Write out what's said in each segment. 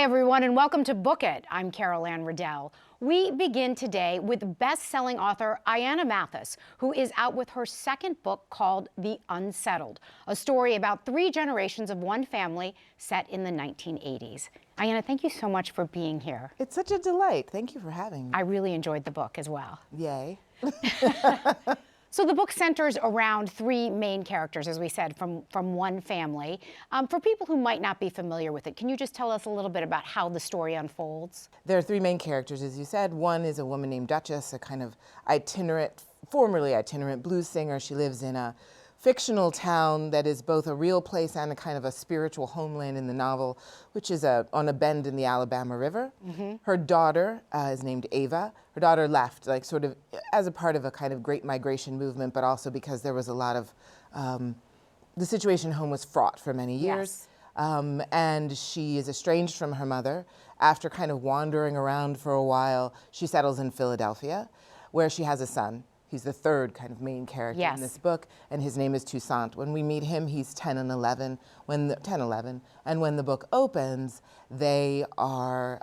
Hi, everyone, and welcome to Book It. I'm Carol Anne Riddell. We begin today with best-selling author Ayana Mathis, who is out with her second book called The Unsettled, a story about 3 generations of one family set in the 1980s. Ayana, thank you so much for being here. It's such a delight. Thank you for having me. I really enjoyed the book as well. Yay. So the book centers around 3 main characters, as we said, from one family. For people who might not be familiar with it, can you just tell us a little bit about how the story unfolds? There are 3 main characters, as you said. One is a woman named Duchess, a kind of formerly itinerant blues singer. She lives in a fictional town that is both a real place and a kind of a spiritual homeland in the novel, which is on a bend in the Alabama River. Her daughter is named Ava. Her daughter left, like sort of as a part of a kind of great migration movement, but also because there was a lot of, the situation home was fraught for many years. Yes. And she is estranged from her mother. After kind of wandering around for a while, she settles in Philadelphia, where she has a son. He's the 3rd kind of main character in this book, and his name is Toussaint. When we meet him, he's 10 and 11. 10-11, and when the book opens, they are,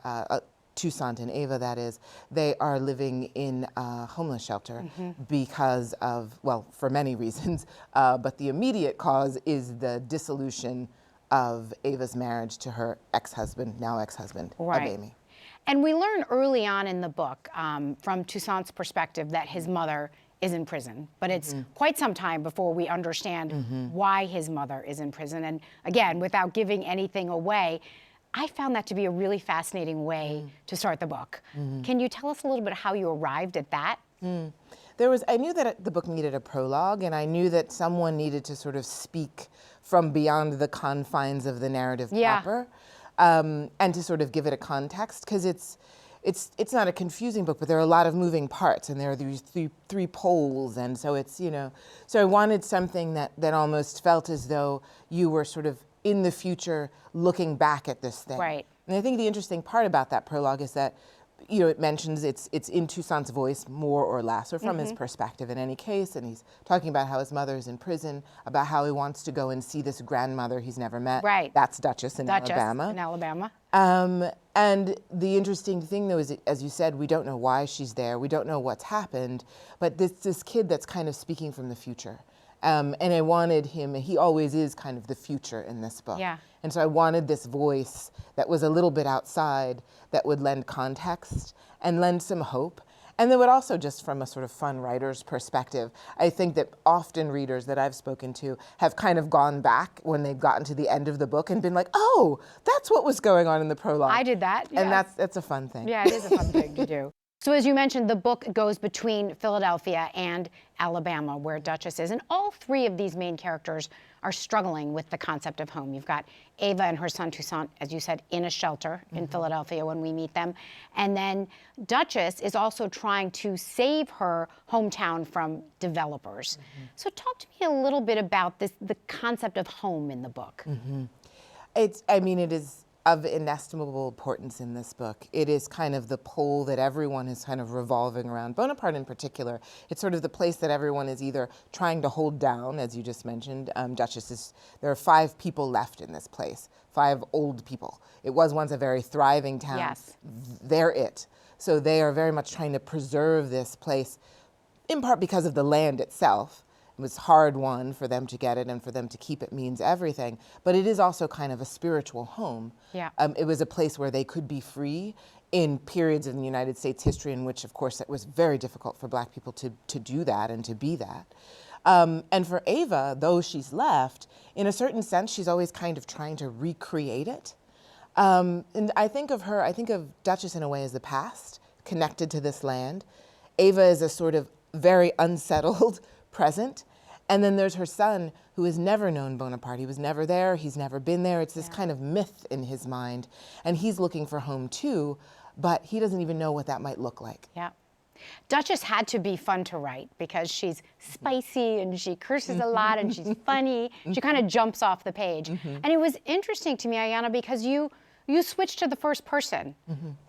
Toussaint and Ava, that is, they are living in a homeless shelter because of, well, for many reasons, but the immediate cause is the dissolution of Ava's marriage to her ex-husband, now ex-husband, Amy. And we learn early on in the book, from Toussaint's perspective, that his mother is in prison. But it's quite some time before we understand why his mother is in prison. And again, without giving anything away, I found that to be a really fascinating way to start the book. Can you tell us a little bit how you arrived at that? I knew that the book needed a prologue, and I knew that someone needed to sort of speak from beyond the confines of the narrative proper. And to sort of give it a context, because it's not a confusing book, but there are a lot of moving parts, and there are these three poles, and so it's, you know, so I wanted something that almost felt as though you were sort of in the future looking back at this thing. Right. And I think the interesting part about that prologue is that, you know, it mentions it's in Toussaint's voice, more or less, or from his perspective in any case, and he's talking about how his mother is in prison, about how he wants to go and see this grandmother he's never met. Right. That's Duchess in Alabama. And the interesting thing, though, is, as you said, we don't know why she's there, we don't know what's happened, but this kid that's kind of speaking from the future. And I wanted him, he always is kind of the future in this book. Yeah. And so I wanted this voice that was a little bit outside, that would lend context and lend some hope. And then would also, just from a sort of fun writer's perspective, I think that often readers that I've spoken to have kind of gone back when they've gotten to the end of the book and been like, oh, that's what was going on in the prologue. I did that, yes. And that's a fun thing. Yeah, it is a fun thing to do. So as you mentioned, the book goes between Philadelphia and Alabama, where Duchess is, and all 3 of these main characters are struggling with the concept of home. You've got Ava and her son Toussaint, as you said, in a shelter in Philadelphia when we meet them. And then Duchess is also trying to save her hometown from developers. So talk to me a little bit about the concept of home in the book. It is of inestimable importance in this book. It is kind of the pole that everyone is kind of revolving around. Bonaparte in particular, it's sort of the place that everyone is either trying to hold down, as you just mentioned. There are 5 people left in this place, 5 old people. It was once a very thriving town. Yes. They're it. So they are very much trying to preserve this place, in part because of the land itself. It was hard won for them to get it, and for them to keep it means everything. But it is also kind of a spiritual home. Yeah. It was a place where they could be free in periods in the United States history in which, of course, it was very difficult for Black people to do that and to be that. And for Ava, though she's left, in a certain sense, she's always kind of trying to recreate it. And I think of Duchess in a way as the past, connected to this land. Ava is a sort of very unsettled present. And then there's her son, who has never known Bonaparte. He was never there, he's never been there. It's this kind of myth in his mind. And he's looking for home too, but he doesn't even know what that might look like. Yeah. Duchess had to be fun to write because she's spicy and she curses a lot and she's funny. She kind of jumps off the page. And it was interesting to me, Ayana, because you switched to the first person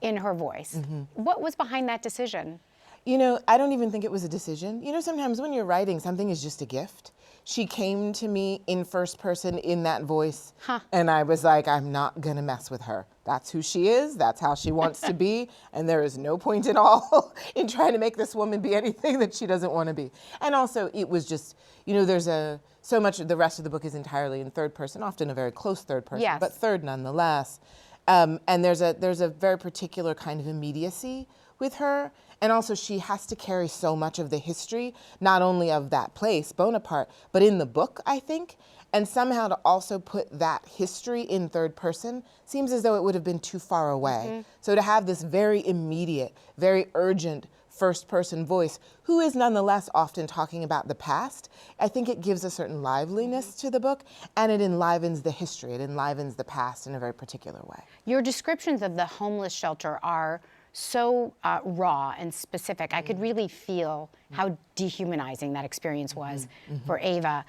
in her voice. What was behind that decision? You know, I don't even think it was a decision. You know, sometimes when you're writing, something is just a gift. She came to me in first person in that voice, and I was like, I'm not gonna mess with her. That's who she is, that's how she wants to be, and there is no point at all in trying to make this woman be anything that she doesn't want to be. And also, it was just, you know, so much of the rest of the book is entirely in third person, often a very close third person, yes. but third nonetheless. And there's a very particular kind of immediacy with her. And also she has to carry so much of the history, not only of that place, Bonaparte, but in the book, I think. And somehow to also put that history in third person seems as though it would have been too far away. So to have this very immediate, very urgent first person voice, who is nonetheless often talking about the past, I think it gives a certain liveliness to the book, and it enlivens the history, it enlivens the past in a very particular way. Your descriptions of the homeless shelter are so raw and specific. I could really feel how dehumanizing that experience was for Ava.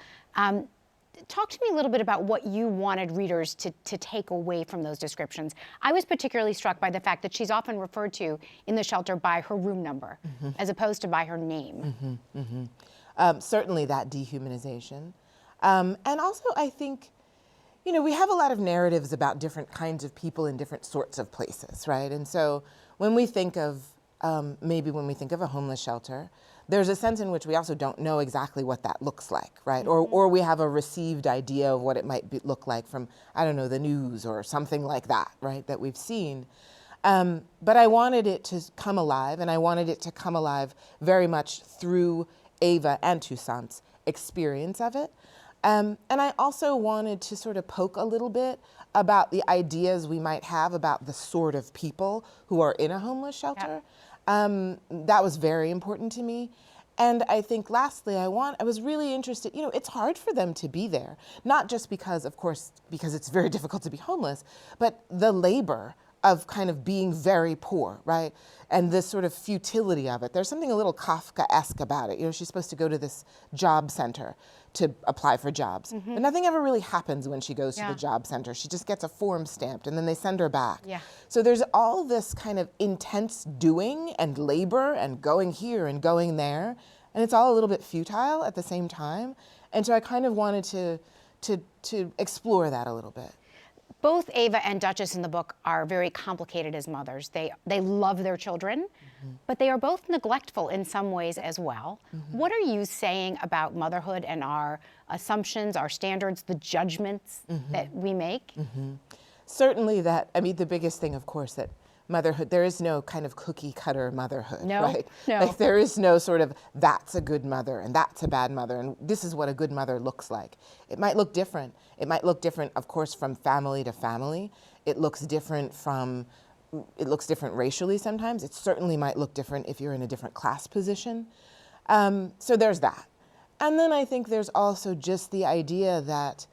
Talk to me a little bit about what you wanted readers to take away from those descriptions. I was particularly struck by the fact that she's often referred to in the shelter by her room number, as opposed to by her name. Certainly that dehumanization. And also I think, you know, we have a lot of narratives about different kinds of people in different sorts of places, right? And so when we think of, maybe when we think of a homeless shelter, there's a sense in which we also don't know exactly what that looks like, right? Or we have a received idea of what it might look like from, I don't know, the news or something like that, right, that we've seen. But I wanted it to come alive, and I wanted it to come alive very much through Ava and Toussaint's experience of it. And I also wanted to sort of poke a little bit about the ideas we might have about the sort of people who are in a homeless shelter. That was very important to me. And I think lastly, I was really interested, you know, it's hard for them to be there, not just because, of course, because it's very difficult to be homeless, but the labor of kind of being very poor, right? And this sort of futility of it. There's something a little Kafkaesque about it. You know, she's supposed to go to this job center to apply for jobs. But nothing ever really happens when she goes to the job center. She just gets a form stamped and then they send her back. So there's all this kind of intense doing and labor and going here and going there. And it's all a little bit futile at the same time. And so I kind of wanted to explore that a little bit. Both Ava and Duchess in the book are very complicated as mothers. They love their children, but they are both neglectful in some ways as well. What are you saying about motherhood and our assumptions, our standards, the judgments that we make? Certainly that, I mean, the biggest thing, of course, that motherhood, there is no kind of cookie cutter motherhood, right? No. Like there is no sort of, that's a good mother and that's a bad mother and this is what a good mother looks like. It might look different. It might look different, of course, from family to family. It looks different racially sometimes. It certainly might look different if you're in a different class position. So there's that. And then I think there's also just the idea that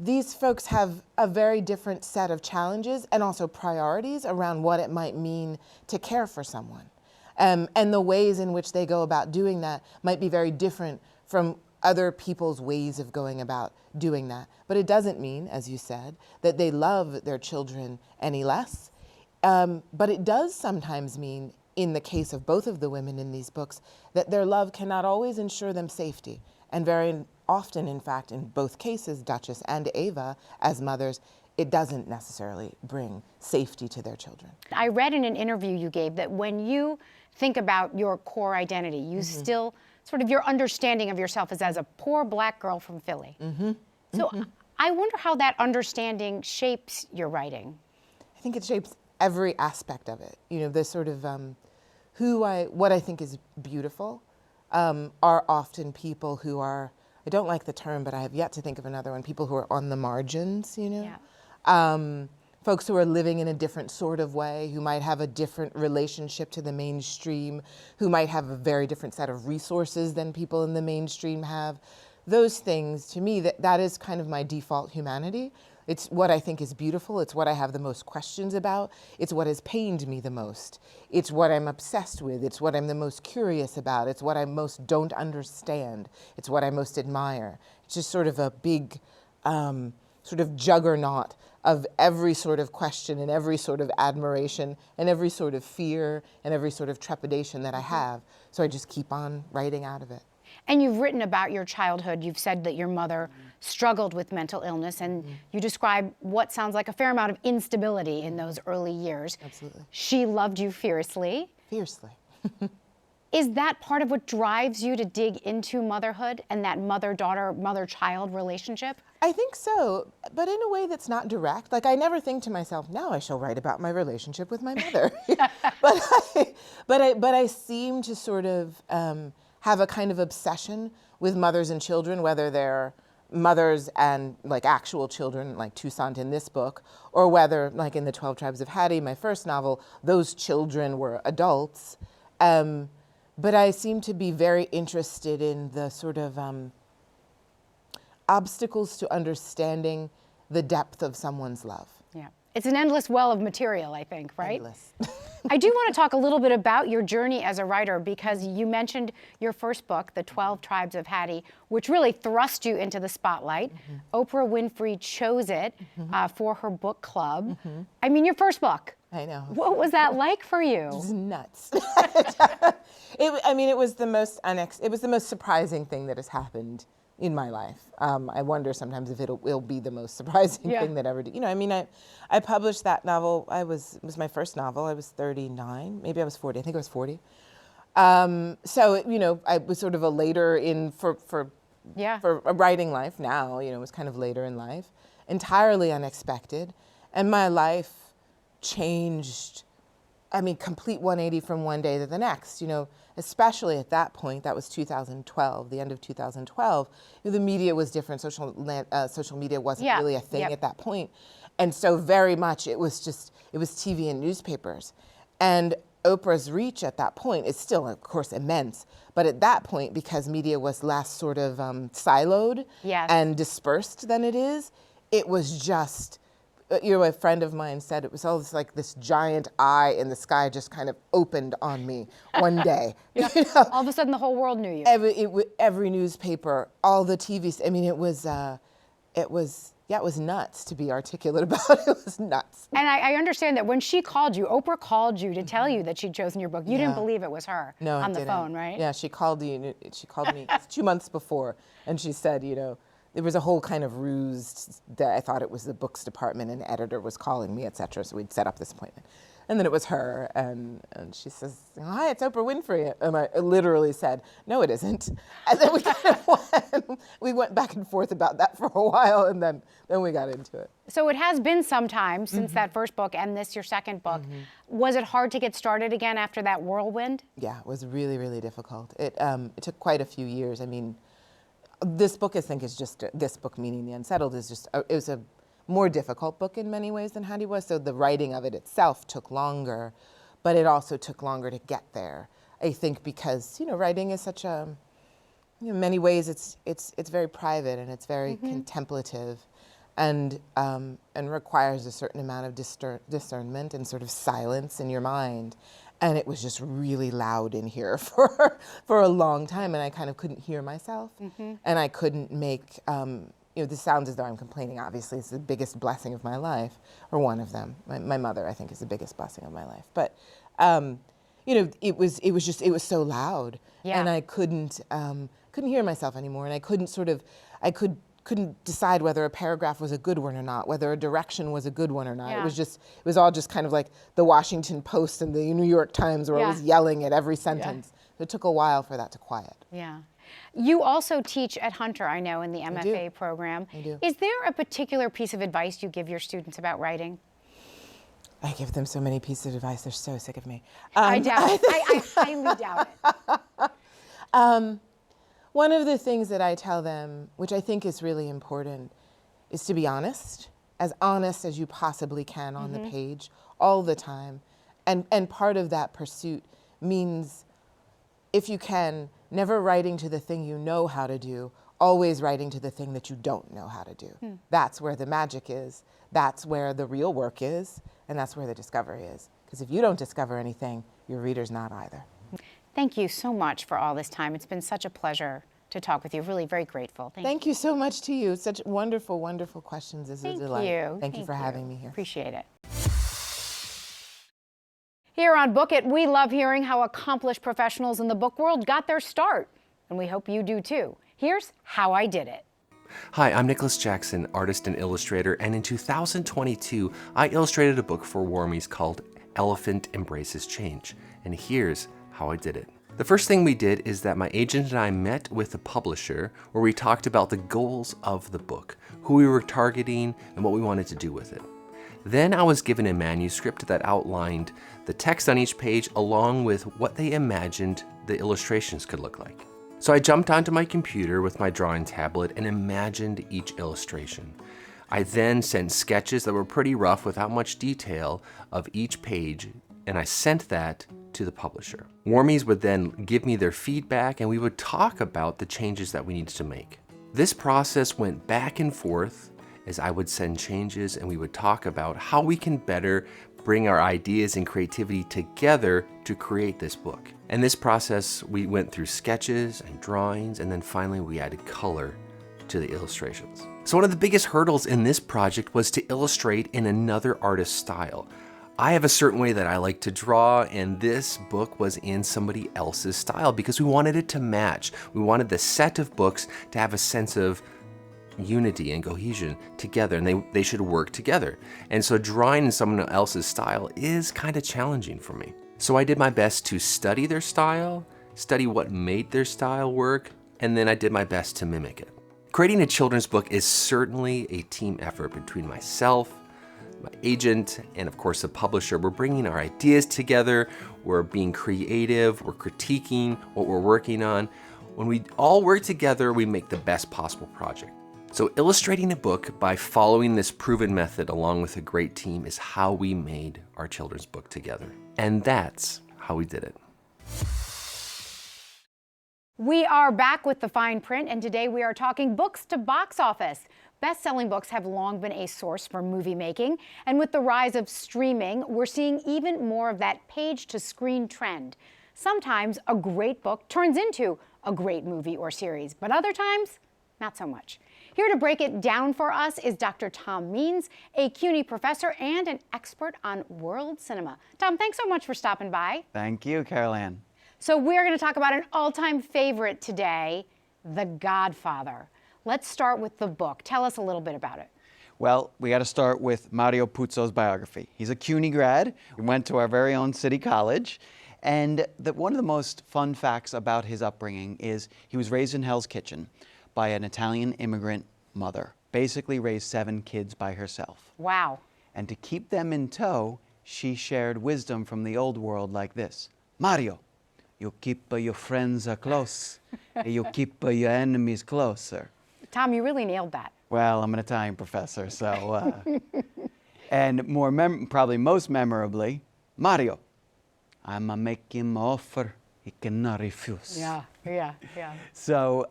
these folks have a very different set of challenges and also priorities around what it might mean to care for someone. And the ways in which they go about doing that might be very different from other people's ways of going about doing that. But it doesn't mean, as you said, that they love their children any less. But it does sometimes mean, in the case of both of the women in these books, that their love cannot always ensure them safety. And very often, in fact, in both cases, Duchess and Ava, as mothers, it doesn't necessarily bring safety to their children. I read in an interview you gave that when you think about your core identity, you still, sort of your understanding of yourself is as a poor black girl from Philly. So I wonder how that understanding shapes your writing. I think it shapes every aspect of it. You know, the sort of what I think is beautiful are often people who are, I don't like the term, but I have yet to think of another one, people who are on the margins, you know? Folks who are living in a different sort of way, who might have a different relationship to the mainstream, who might have a very different set of resources than people in the mainstream have. Those things, to me, that is kind of my default humanity. It's what I think is beautiful. It's what I have the most questions about. It's what has pained me the most. It's what I'm obsessed with. It's what I'm the most curious about. It's what I most don't understand. It's what I most admire. It's just sort of a big sort of juggernaut of every sort of question and every sort of admiration and every sort of fear and every sort of trepidation that I have. So I just keep on writing out of it. And you've written about your childhood. You've said that your mother struggled with mental illness, and you describe what sounds like a fair amount of instability in those early years. Absolutely. She loved you fiercely. Fiercely. Is that part of what drives you to dig into motherhood and that mother-daughter, mother-child relationship? I think so, but in a way that's not direct. Like, I never think to myself, now I shall write about my relationship with my mother. but I seem to sort of have a kind of obsession with mothers and children, whether they're mothers and like actual children, like Toussaint in this book, or whether, like in the 12 Tribes of Hattie, my first novel, those children were adults. But I seem to be very interested in the sort of obstacles to understanding the depth of someone's love. Yeah. It's an endless well of material, I think, right? Endless. I do want to talk a little bit about your journey as a writer, because you mentioned your first book, The 12 Tribes of Hattie, which really thrust you into the spotlight. Oprah Winfrey chose it for her book club. I mean, your first book. I know. What was that like for you? It was nuts. It was the most surprising thing that has happened in my life. I wonder sometimes if it'll be the most surprising thing that ever did. You know, I published that novel. It was my first novel. I was 39, maybe I was 40. I think I was 40. So you know, I was sort of a later in for a writing life. Now, you know, it was kind of later in life, entirely unexpected, and my life changed. I mean, complete 180 from one day to the next, you know, especially at that point. That was 2012, the end of 2012. The media was different. Social media wasn't really a thing at that point. And so very much it was TV and newspapers. And Oprah's reach at that point is still, of course, immense. But at that point, because media was less sort of siloed and dispersed than it is, it was just, you know, a friend of mine said it was almost like this giant eye in the sky just kind of opened on me one day. You know? All of a sudden, the whole world knew you. Every newspaper, all the TVs. I mean, it was nuts to be articulate about. It was nuts. And I understand that when she called you, Oprah called you to tell you that she'd chosen your book. You didn't believe it was her on the phone, right? Yeah, she called me 2 months before, and she said, you know, there was a whole kind of ruse that I thought it was the books department and editor was calling me, et cetera. So we'd set up this appointment. And then it was her, and she says, hi, it's Oprah Winfrey. And I literally said, no, it isn't. And then we went back and forth about that for a while, and then we got into it. So it has been some time since that first book and this, your second book. Was it hard to get started again after that whirlwind? Yeah, it was really, really difficult. It took quite a few years. I mean, this book, I think, is just, this book, meaning The Unsettled, is just, it was a more difficult book in many ways than Hattie was. So the writing of it itself took longer, but it also took longer to get there. I think because, you know, writing is such a, you know, in many ways it's very private and it's very contemplative, and requires a certain amount of discernment and sort of silence in your mind. And it was just really loud in here for a long time, and I kind of couldn't hear myself, and I couldn't make, you know, this sounds as though I'm complaining. Obviously, it's the biggest blessing of my life, or one of them. My mother, I think, is the biggest blessing of my life. But, you know, it was so loud, and I couldn't hear myself anymore, and I couldn't decide whether a paragraph was a good one or not, whether a direction was a good one or not. It was all just kind of like the Washington Post and the New York Times, where I was yelling at every sentence. It took a while for that to quiet. Yeah. You also teach at Hunter, I know, in the MFA program. I do. Is there a particular piece of advice you give your students about writing? I give them so many pieces of advice. They're so sick of me. I doubt it. I highly doubt it. One of the things that I tell them, which I think is really important, is to be honest as you possibly can on the page, all the time. And part of that pursuit means, if you can, never writing to the thing you know how to do, always writing to the thing that you don't know how to do. That's where the magic is. That's where the real work is. And that's where the discovery is. Because if you don't discover anything, your reader's not either. Thank you so much for all this time. It's been such a pleasure to talk with you. Really very grateful. Thank you so much to you. Such wonderful, wonderful questions. It's a delight. Thank you. Thank you for having me here. Appreciate it. Here on Book It, we love hearing how accomplished professionals in the book world got their start. and we hope you do too. Here's how I did it. Hi, I'm Nicholas Jackson, artist and illustrator, and in 2022, I illustrated a book for Warmies called Elephant Embraces Change, and here's how I did it. The first thing we did is that my agent and I met with the publisher where we talked about the goals of the book, who we were targeting, and what we wanted to do with it. Then I was given a manuscript that outlined the text on each page along with what they imagined the illustrations could look like. So I jumped onto my computer with my drawing tablet and imagined each illustration. I then sent sketches that were pretty rough without much detail of each page, and I sent that to the publisher. Warmies would then give me their feedback and we would talk about the changes that we needed to make. This process went back and forth as I would send changes and we would talk about how we can better bring our ideas and creativity together to create this book. And this process, we went through sketches and drawings, and then finally we added color to the illustrations. So one of the biggest hurdles in this project was to illustrate in another artist's style. I have a certain way that I like to draw, and this book was in somebody else's style because we wanted it to match. We wanted the set of books to have a sense of unity and cohesion together, and they should work together. And so drawing in someone else's style is kind of challenging for me. So I did my best to study their style, study what made their style work, and then I did my best to mimic it. Creating a children's book is certainly a team effort between myself, my agent, and of course the publisher. We're bringing our ideas together, we're being creative, we're critiquing what we're working on. When we all work together, we make the best possible project. So illustrating a book by following this proven method along with a great team is how we made our children's book together. And that's how we did it. We are back with the fine print, and today we are talking books to box office. Best-selling books have long been a source for movie making, and with the rise of streaming, we're seeing even more of that page-to-screen trend. Sometimes a great book turns into a great movie or series, but other times, not so much. Here to break it down for us is Dr. Tom Means, a CUNY professor and an expert on world cinema. Tom, thanks so much for stopping by. Thank you, Carol Anne. So we're going to talk about an all-time favorite today, The Godfather. Let's start with the book. Tell us a little bit about it. Well, we got to start with Mario Puzo's biography. He's a CUNY grad. He went to our very own city college. And one of the most fun facts about his upbringing is he was raised in Hell's Kitchen by an Italian immigrant mother, basically raised 7 kids by herself. Wow. And to keep them in tow, she shared wisdom from the old world like this. Mario, you keep your friends close, and you keep your enemies closer. Tom, you really nailed that. Well, I'm an Italian professor, so... and probably most memorably, Mario, I'ma make him offer he cannot refuse. Yeah. So,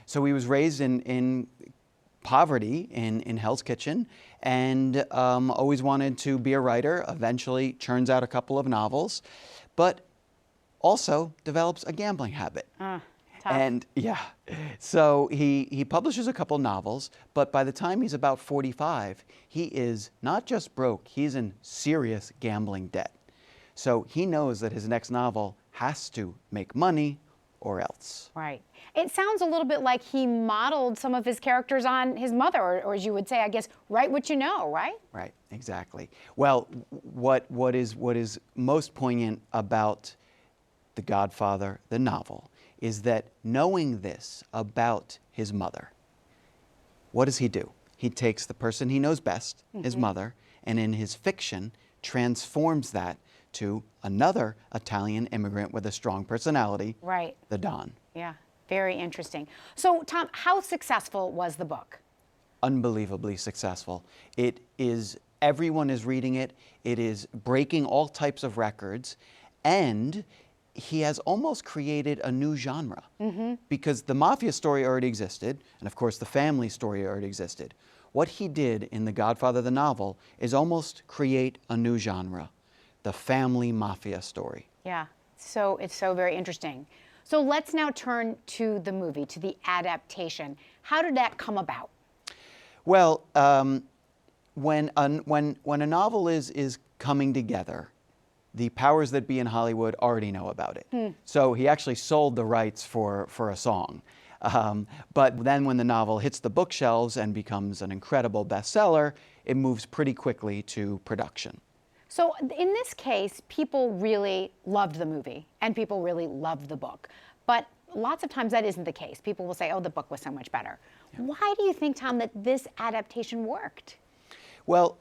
so he was raised in poverty in Hell's Kitchen, and always wanted to be a writer. Eventually churns out a couple of novels, but also develops a gambling habit. Tough. And yeah, so he publishes a couple novels, but by the time he's about 45, he is not just broke, he's in serious gambling debt. So he knows that his next novel has to make money or else. Right. It sounds a little bit like he modeled some of his characters on his mother, or as you would say, I guess, write what you know, right? Right, exactly. Well, what is most poignant about The Godfather, the novel, is that knowing this about his mother, what does he do? He takes the person he knows best, his mother, and in his fiction transforms that to another Italian immigrant with a strong personality, right, the Don. Yeah, very interesting. So, Tom, how successful was the book? Unbelievably successful. Everyone is reading it. It is breaking all types of records, and he has almost created a new genre, because the mafia story already existed, and of course the family story already existed. What he did in The Godfather, the novel, is almost create a new genre, the family mafia story. Yeah, so it's so very interesting. So let's now turn to the movie, to the adaptation. How did that come about? Well, when a novel is coming together, the powers that be in Hollywood already know about it. So he actually sold the rights for a song. But then when the novel hits the bookshelves and becomes an incredible bestseller, it moves pretty quickly to production. So in this case, people really loved the movie and people really loved the book. But lots of times that isn't the case. People will say, oh, the book was so much better. Yeah. Why do you think, Tom, that this adaptation worked? Well,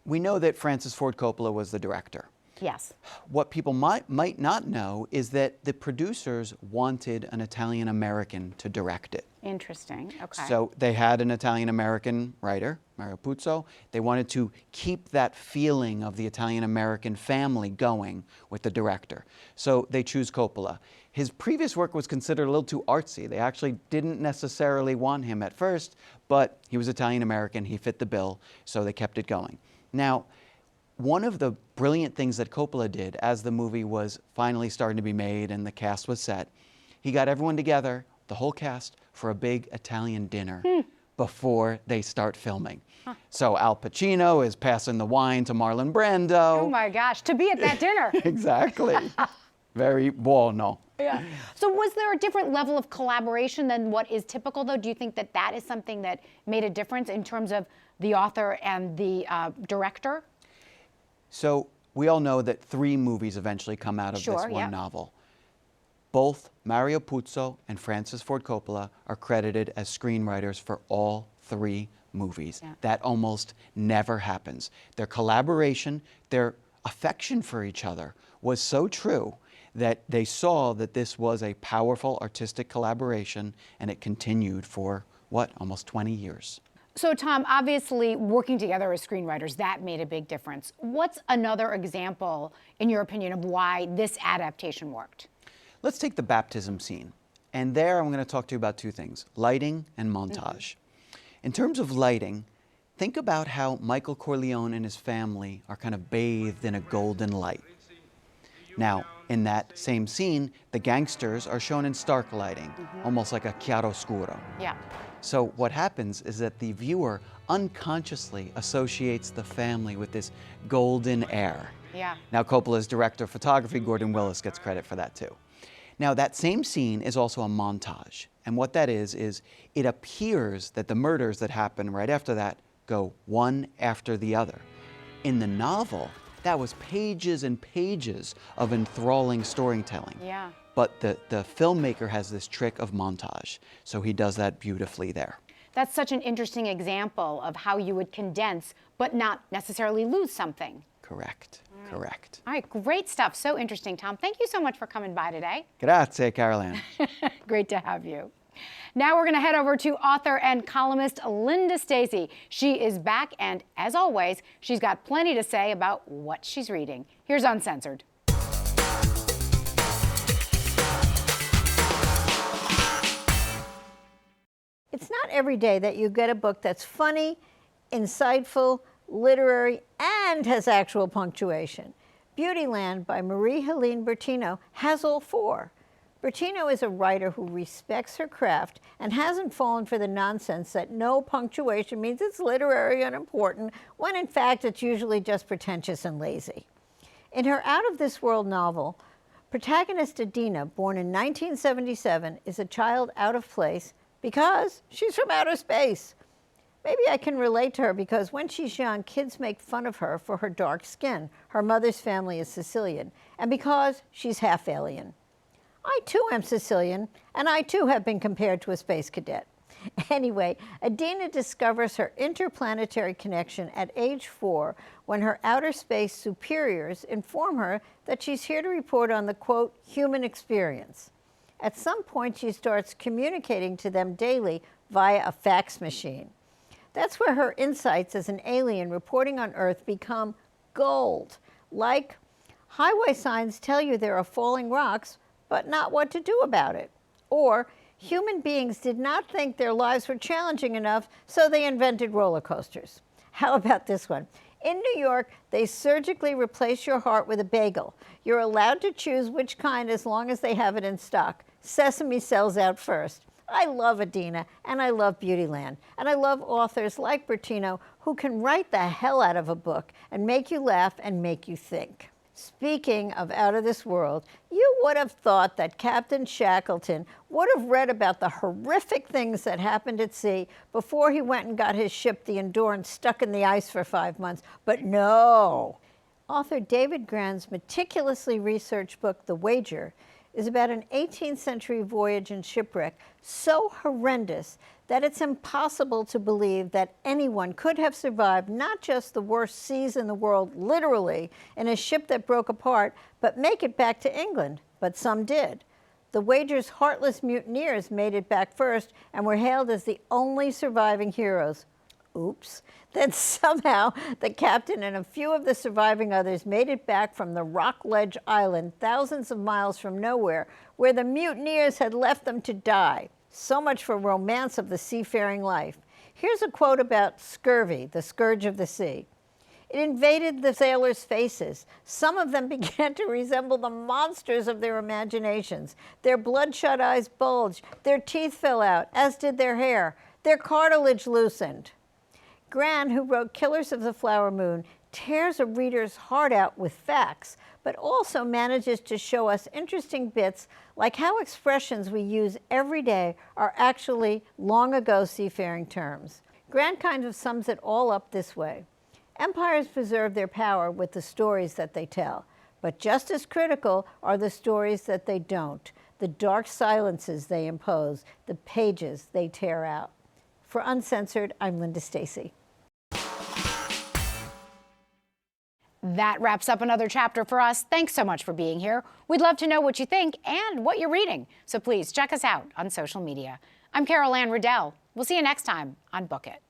we know that Francis Ford Coppola was the director. Yes. What people might not know is that the producers wanted an Italian-American to direct it. Interesting, okay. So they had an Italian-American writer, Mario Puzo. They wanted to keep that feeling of the Italian-American family going with the director. So they choose Coppola. His previous work was considered a little too artsy. They actually didn't necessarily want him at first, but he was Italian-American, he fit the bill, so they kept it going. Now, one of the brilliant things that Coppola did as the movie was finally starting to be made and the cast was set, he got everyone together, the whole cast, for a big Italian dinner before they start filming. So Al Pacino is passing the wine to Marlon Brando. Oh my gosh, to be at that dinner. Exactly. Very buono. Yeah. So was there a different level of collaboration than what is typical, though? Do you think that that is something that made a difference in terms of the author and the director? So we all know that 3 movies eventually come out of this one novel. Both Mario Puzo and Francis Ford Coppola are credited as screenwriters for all 3 movies. Yeah. That almost never happens. Their collaboration, their affection for each other was so true that they saw that this was a powerful artistic collaboration, and it continued for, what, almost 20 years. So, Tom, obviously working together as screenwriters, that made a big difference. What's another example, in your opinion, of why this adaptation worked? Let's take the baptism scene. And there I'm going to talk to you about 2 things, lighting and montage. In terms of lighting, think about how Michael Corleone and his family are kind of bathed in a golden light. Now, in that same scene, the gangsters are shown in stark lighting, almost like a chiaroscuro. Yeah. So what happens is that the viewer unconsciously associates the family with this golden air. Yeah. Now, Coppola's director of photography, Gordon Willis, gets credit for that too. Now, that same scene is also a montage. And what that is it appears that the murders that happen right after that go one after the other. In the novel, that was pages and pages of enthralling storytelling. Yeah. But the filmmaker has this trick of montage, so he does that beautifully there. That's such an interesting example of how you would condense, but not necessarily lose something. Correct, correct. All right, great stuff. So interesting, Tom. Thank you so much for coming by today. Grazie, Carol Anne. Great to have you. Now we're going to head over to author and columnist Linda Stasi. She is back, and as always, she's got plenty to say about what she's reading. Here's Uncensored. It's not every day that you get a book that's funny, insightful, literary, and has actual punctuation. Beautyland by Marie-Helene Bertino has all 4. Bertino is a writer who respects her craft and hasn't fallen for the nonsense that no punctuation means it's literary and important, when in fact it's usually just pretentious and lazy. In her out-of-this-world novel, protagonist Adina, born in 1977, is a child out of place because she's from outer space. Maybe I can relate to her because when she's young, kids make fun of her for her dark skin. Her mother's family is Sicilian, and because she's half alien. I too am Sicilian, and I too have been compared to a space cadet. Anyway, Adina discovers her interplanetary connection at age 4 when her outer space superiors inform her that she's here to report on the, quote, human experience. At some point, she starts communicating to them daily via a fax machine. That's where her insights as an alien reporting on Earth become gold. Like, highway signs tell you there are falling rocks, but not what to do about it. Or, human beings did not think their lives were challenging enough, so they invented roller coasters. How about this one? In New York, they surgically replace your heart with a bagel. You're allowed to choose which kind as long as they have it in stock. Sesame sells out first. I love Adina, and I love Beautyland, and I love authors like Bertino who can write the hell out of a book and make you laugh and make you think. Speaking of out of this world, you would have thought that Captain Shackleton would have read about the horrific things that happened at sea before he went and got his ship, the Endurance, stuck in the ice for 5 months. But no. Author David Grann's meticulously researched book, The Wager, is about an 18th century voyage and shipwreck so horrendous that it's impossible to believe that anyone could have survived not just the worst seas in the world, literally, in a ship that broke apart, but make it back to England. But some did. The Wager's heartless mutineers made it back first and were hailed as the only surviving heroes. Oops. Then somehow the captain and a few of the surviving others made it back from the Rockledge Island, thousands of miles from nowhere, where the mutineers had left them to die. So much for romance of the seafaring life. Here's a quote about scurvy, the scourge of the sea. It invaded the sailors' faces. Some of them began to resemble the monsters of their imaginations. Their bloodshot eyes bulged, their teeth fell out, as did their hair. Their cartilage loosened. Grann, who wrote Killers of the Flower Moon, tears a reader's heart out with facts, but also manages to show us interesting bits like how expressions we use every day are actually long ago seafaring terms. Grann kind of sums it all up this way. Empires preserve their power with the stories that they tell, but just as critical are the stories that they don't, the dark silences they impose, the pages they tear out. For Uncensored, I'm Linda Stasi. That wraps up another chapter for us. Thanks so much for being here. We'd love to know what you think and what you're reading, so please check us out on social media. I'm Carol Anne Riddell. We'll see you next time on Book It.